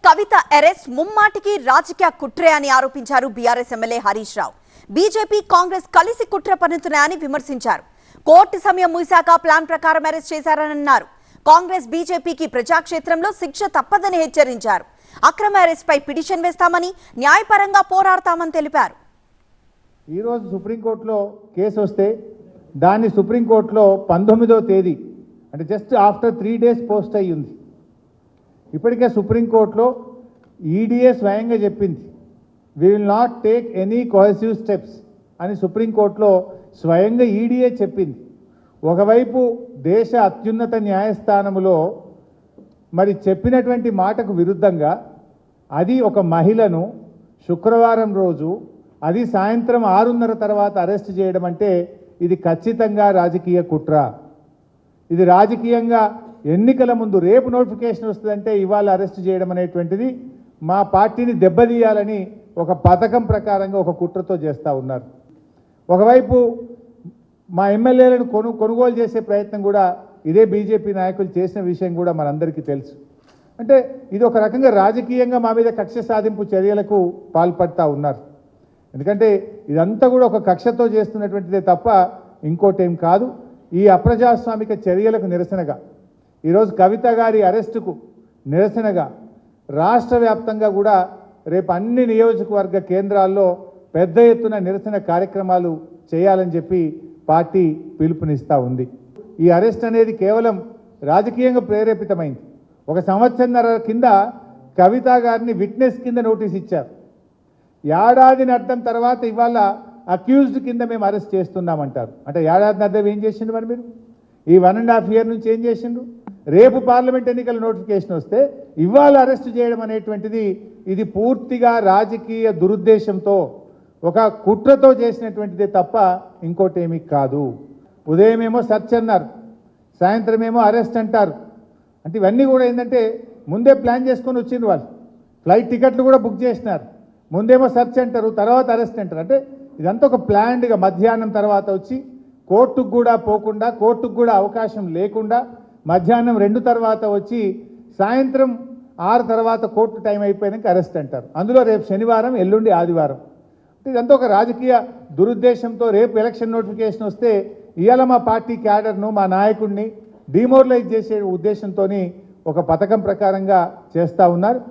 కవిత arrest ముమ్మాటికి రాజకీయ కుట్రే అని ఆరోపించారు BRS MLA Harish Rao. BJP Congress కలిసి కుట్ర పన్నుతున్నాయని విమర్శించారు. కోర్టు సమయం ముగిశాక ప్లాన్ ప్రకారం అరెస్ట్ చేశారని అన్నారు. కాంగ్రెస్ బీజేపీకి ప్రజాక్షేత్రంలో శిక్ష తప్పదని హెచ్చరించారు. అక్రమ అరెస్ట్ పై పిటిషన్ వేస్తామని, న్యాయపరంగా పోరాడతామని తెలిపారు. ఈ రోజు సుప్రీంకోర్టులో కేసు వస్తే దాన్ని సుప్రీంకోర్టులో 19వ తేదీ అంటే జస్ట్ ఆఫ్టర్ 3 days పోస్ట్ అయ్యి ఉంది. ఇప్పటికే సుప్రీంకోర్టులో ఈడీఏ స్వయంగా చెప్పింది, we will not take any cohesive steps అని సుప్రీంకోర్టులో స్వయంగా ఈడీఏ చెప్పింది. ఒకవైపు దేశ అత్యున్నత న్యాయస్థానములో మరి చెప్పినటువంటి మాటకు విరుద్ధంగా అది ఒక మహిళను శుక్రవారం రోజు అది సాయంత్రం 6:30 తర్వాత అరెస్ట్ చేయడం అంటే ఇది ఖచ్చితంగా రాజకీయ కుట్ర. ఇది రాజకీయంగా ఎన్నికల ముందు రేపు నోటిఫికేషన్ వస్తుందంటే ఇవాళ అరెస్ట్ చేయడం అనేటువంటిది మా పార్టీని దెబ్బతీయాలని ఒక పథకం ప్రకారంగా ఒక కుట్రతో చేస్తూ ఉన్నారు. ఒకవైపు మా ఎమ్మెల్యేలను కొనుగోలు చేసే ప్రయత్నం కూడా ఇదే బీజేపీ నాయకులు చేసిన విషయం కూడా మనందరికీ తెలుసు. అంటే ఇది ఒక రకంగా రాజకీయంగా మా మీద కక్ష సాధింపు చర్యలకు పాల్పడతా ఉన్నారు. ఎందుకంటే ఇదంతా కూడా ఒక కక్షతో చేస్తున్నటువంటిదే తప్ప ఇంకోటేం కాదు. ఈ అప్రజాస్వామిక చర్యలకు నిరసనగా ఈరోజు కవిత గారి అరెస్టుకు నిరసనగా రాష్ట్ర వ్యాప్తంగా కూడా రేపు అన్ని నియోజకవర్గ కేంద్రాల్లో పెద్ద ఎత్తున నిరసన కార్యక్రమాలు చేయాలని చెప్పి పార్టీ పిలుపునిస్తూ ఉంది. ఈ అరెస్ట్ అనేది కేవలం రాజకీయంగా ప్రేరేపితమైంది. 1 సంవత్సరంన్నర కింద కవిత గారిని విట్నెస్ కింద నోటీస్ ఇచ్చారు. ఏడాదిని అర్థం తర్వాత ఇవాళ అక్యూజ్డ్ కింద మేము అరెస్ట్ చేస్తున్నామంటారు. అంటే ఏడాదిని అర్థం ఏం చేసిండు మరి మీరు? ఈ 1.5 year నుంచి ఏం చేసిండు? రేపు పార్లమెంట్ ఎన్నికల నోటిఫికేషన్ వస్తే ఇవాళ అరెస్ట్ చేయడం అనేటువంటిది ఇది పూర్తిగా రాజకీయ దురుద్దేశంతో ఒక కుట్రతో చేసినటువంటిదే తప్ప ఇంకోటేమీ కాదు. ఉదయమేమో సెర్చ్ అన్నారు, సాయంత్రం ఏమో అరెస్ట్ అంటారు. అంటే ఇవన్నీ కూడా ఏంటంటే ముందే ప్లాన్ చేసుకొని వచ్చిండ్రు. వాళ్ళు ఫ్లైట్ టికెట్లు కూడా బుక్ చేసినారు. ముందేమో సెర్చ్ అంటారు, తర్వాత అరెస్ట్ అంటారు. అంటే ఇదంతా ఒక ప్లాన్డ్గా మధ్యాహ్నం తర్వాత వచ్చి కోర్టుకు కూడా పోకుండా, కోర్టుకు కూడా అవకాశం లేకుండా మధ్యాహ్నం 2 తర్వాత వచ్చి సాయంత్రం 6 తర్వాత కోర్టు టైం అయిపోయాక అరెస్ట్ అంటారు. అందులో రేపు శనివారం, ఎల్లుండి ఆదివారం. ఇదంతా ఒక రాజకీయ దురుద్దేశంతో రేపు ఎలక్షన్ నోటిఫికేషన్ వస్తే ఇవాళ మా పార్టీ క్యాడర్ను, మా నాయకుడిని డిమోరలైజ్ చేసే ఉద్దేశంతో ఒక పథకం ప్రకారంగా చేస్తూ ఉన్నారు.